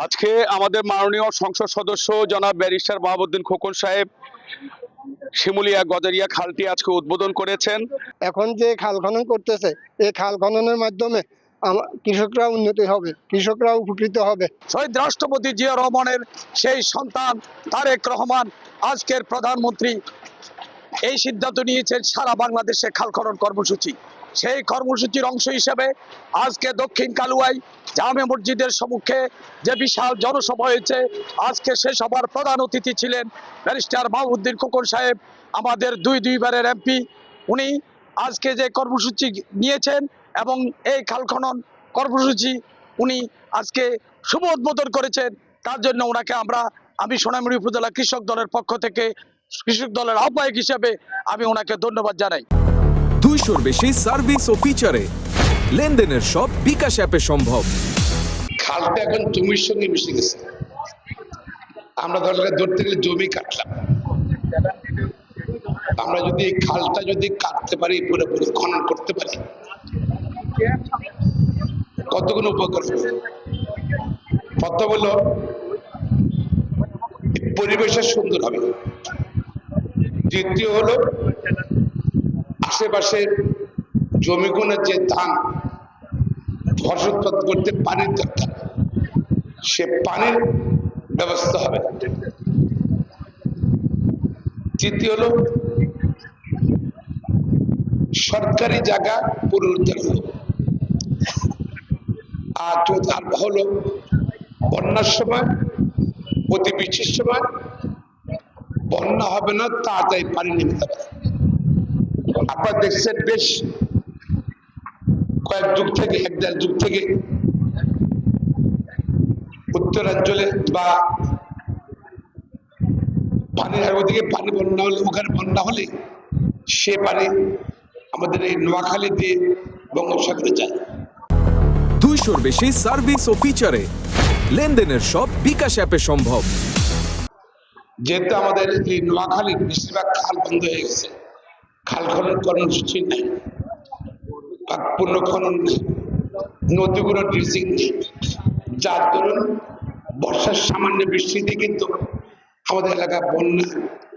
আজকে আমাদের মাননীয় সংসদ সদস্য জনাব ব্যারিস্টার মাহবুবউদ্দিন খোকন সাহেব শিমুলিয়া গজারিয়া খালটি আজকে উদ্বোধন করেছেন। এখন যে খাল খনন করতেছে, এই খাল খননের মাধ্যমে কৃষকরা উন্নতি হবে, কৃষকরা উপকৃত হবে। শহীদ রাষ্ট্রপতি জিয়া রহমানের সেই সন্তান তারেক রহমান আজকের প্রধানমন্ত্রী এই সিদ্ধান্ত নিয়েছেন সারা বাংলাদেশে খাল খনন কর্মসূচি। সেই কর্মসূচির অংশ হিসেবে আজকে দক্ষিণ কালুয়ায় জামে মসজিদের সম্মুখে যে বিশাল জনসভা হয়েছে, আজকে সে সভার প্রধান অতিথি ছিলেন ব্যারিস্টার মাহবুবউদ্দিন খোকন সাহেব, আমাদের দুইবারের এমপি। উনি আজকে যে কর্মসূচি নিয়েছেন এবং এই খাল খনন কর্মসূচি উনি আজকে শুভ উদ্বোধন করেছেন, তার জন্য ওনাকে আমি সোনামুড়ি উপজেলা কৃষক দলের পক্ষ থেকে কৃষক দলের আহ্বায়ক হিসেবে আমি ওনাকে ধন্যবাদ জানাই। 200-র বেশি সার্ভিস ও ফিচারে লেনদেনের সব বিকাশ অ্যাপে সম্ভব। খালটা এখন জমির সঙ্গে মিশে গেছে। আমরা ধরতে গেলে জমি কাটলাম, আমরা যদি এই খালটা কাটতে পারি, পুরোপুরি খনন করতে পারি, কতগুলো উপকার হবে। প্রথম হলো পরিবেশের সুন্দর হবে, দ্বিতীয় হলো আশেপাশের জমিগুলোর যে ধান ফসল উৎপাদন করতে পানির দরকার, সে পানির ব্যবস্থা হবে। তৃতীয় হলো সরকারি জায়গা পুনরুদ্ধার হলো। আর হলো বন্যার সময়, অতি বৃষ্টির সময় বন্যা হবে না, তাড়াতাড়ি পানি নেমে যাবে। আপনারা দেখছেন বেশ কয়েক যুগ থেকে, 1-1.5 যুগ থেকে উত্তরাঞ্চলে বা পানির ওদিকে পানি বন্যা হলে, ওখানে বন্যা হলে সে পানি আমাদের এই নোয়াখালী দিয়ে বঙ্গোপসাগরে যায়। 200-র বেশি সার্ভিস ও ফিচারে লেনদেনের সব বিকাশ অ্যাপে সম্ভব। যেহেতু আমাদের এই নোয়াখালীর বেশিরভাগ খাল বন্ধ হয়ে গেছে, খাল খনন কর্মসূচি নেই, পূর্ণ খনন নেই, নদীগুলো ড্রেজিং নেই, যার দরুন বর্ষার সামান্য বৃষ্টিতে কিন্তু আমাদের এলাকা বন্যা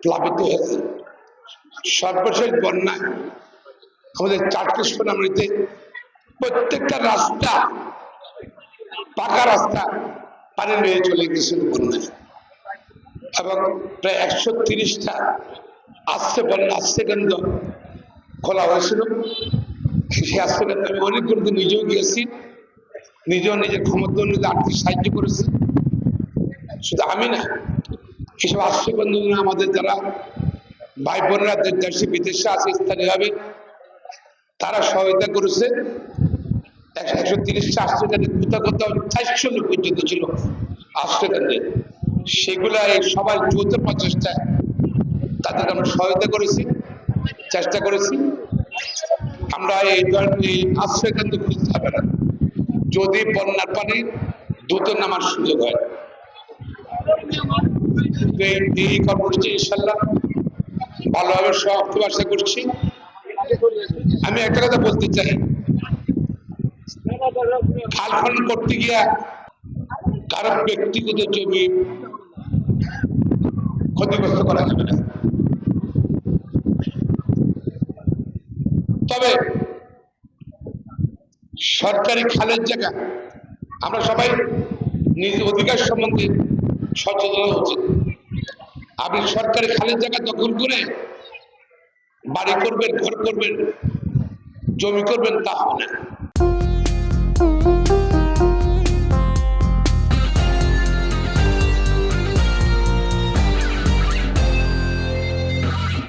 প্লাবিত হয়েছে। সর্বশেষ বন্যায় আমাদের 4টি সোনামুড়িতে প্রত্যেকটা রাস্তা, পাকা রাস্তা পানি নিয়ে চলে গেছিল বন্যায়, এবং প্রায় 130টা আশ্রয়কেন্দ্র খোলা হয়েছিল। সেই আশ্রয়কেন্দ্র আমি অনেকগুলো নিজেও গিয়েছি, নিজের ক্ষমতা অনুযায়ী আর্থিক সাহায্য করেছি। শুধু আমি না, এসব আশ্রয়কেন্দ্র আমাদের যারা ভাই বোনেরা দেশে বিদেশে আছে স্থানীয়ভাবে, তারা সহায়তা করেছে। 130টা আশ্রয়কেন্দ্রে কোথাও 400 লোক পর্যন্ত ছিল আশ্রয়কেন্দ্রে। সেগুলা এই সবাই যৌথ প্রচেষ্টায় তাদেরকে আমরা সহায়তা করেছি, চেষ্টা করেছি। আমরা এই ধরনের আশ্রয়কেন্দ্র খুঁজতে হবে না, যদি বন্যার পানি দ্রুত নামার সুযোগ হয়। এই কর্মসূচি ইনশাল্লাহ ভালোভাবে সমাপ্ত আশা করছি। আমি একটা কথা বলতে চাই, খাল খনন করতে গিয়া কারো ব্যক্তিগত জমি ক্ষতিগ্রস্ত করা যাবে না। তবে সরকারি খালের জায়গা আমরা সবাই নিজ অধিকার সম্বন্ধে সচেতন হওয়া উচিত। আপনি সরকারি খালের জায়গা দখল করে বাড়ি করবেন, ঘর করবেন, জমি করবেন, তা হবে না।